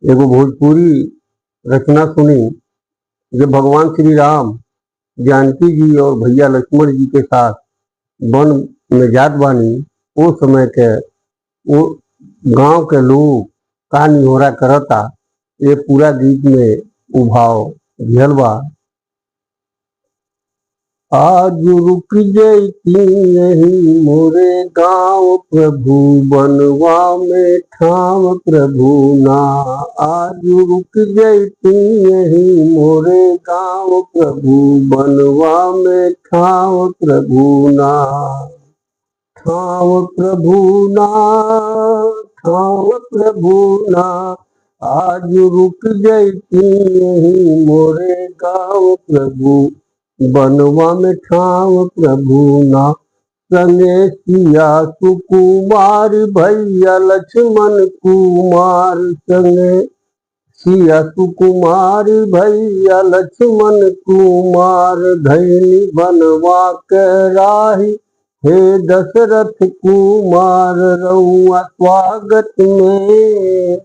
एगो भोजपुरी रचना सुनी। जब भगवान श्री राम जानकी जी और भैया लक्ष्मण जी के साथ वन में जात बानी, वो समय के वो गांव के लोग का निहोरा करता, ये पूरा गीत में उभाव दिहल बा। आज रुक जैती यही मोरे गांव प्रभु, बनवा में ठाम प्रभु ना। आज रुक जैती यही मोरे गांव प्रभु, बनवा में ठाम प्रभु ना। ठाम प्रभु ना, ठाम प्रभु ना। आज रुक जैती यही मोरे गांव प्रभु, बनवा में ठाव प्रभु ना। संगे सिया सुकुमार भैया लक्ष्मण कुमार, संगे सिया सुकुमार भैया लक्ष्मण कुमार, धैनी बनवा के राही हे दशरथ कुमार। रउआ स्वागत में,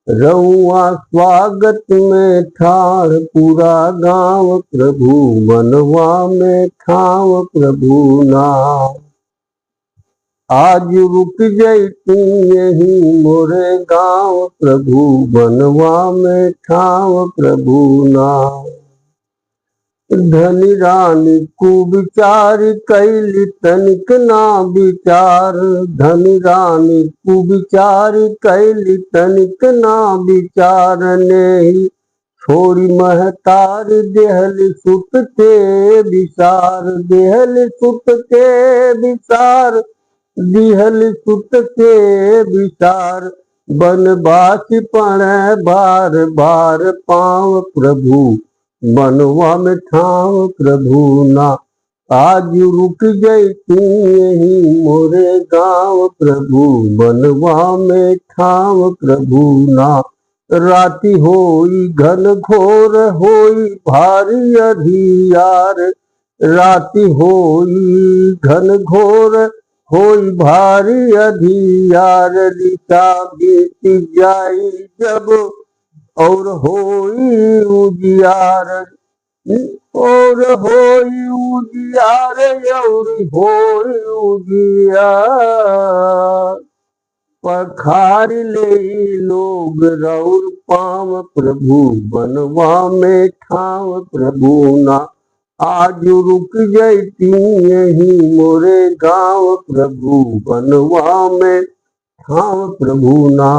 रउआ स्वागत में ठाड़ पूरा गांव प्रभु, बनवा में ठाव प्रभु ना। आज रुक जैती यही मोरे गांव प्रभु, बनवा में ठाव प्रभु ना। धनी रानी कुविचार कैली तनिक ना विचार, धनी रानी कुविचार कैली तनिक ना विचार। ने छोड़ी महतार देहल सुत के विसार, देहल सुत के विसार, दिहल सुत के विसार। बनवास पड़े बार बार पाँव प्रभु, बनवा में ठाव प्रभु ना। आज रुक जैती यही मोरे गांव प्रभु, बनवा में ठाव प्रभु ना। राति होई घन घोर होई भारी अधियार, राति होई घन घोर होई भारी अधियार। दिशा बीत जाई जब और होई उजियार, और होई उजियार, और होई उजियार। पखार ले लोग रौर पाव प्रभु, बनवा में ठाव प्रभु ना। आज रुक जैती यही मोरे गांव प्रभु, बनवा में ठाव प्रभु ना।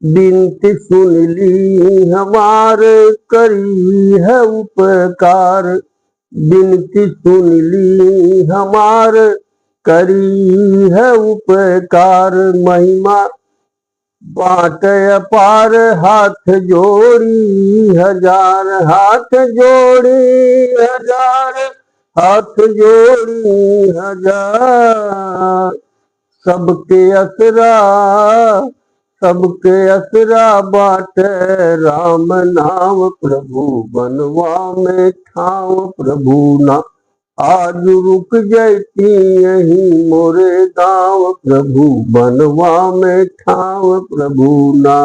बिनती सुन ली हमारे करी है उपकार, बिनती सुन ली हमारे करी है उपकार। महिमा बाँट अपार हाथ जोड़ी हजार, हाथ जोड़ी हजार, हाथ जोड़ी हजार। सबके असरा, सबके असरा बाट राम नाम प्रभु, बनवा में ठाव प्रभु ना। आज रुक जैती यही मोरे गांव प्रभु, बनवा में ठाव प्रभु ना।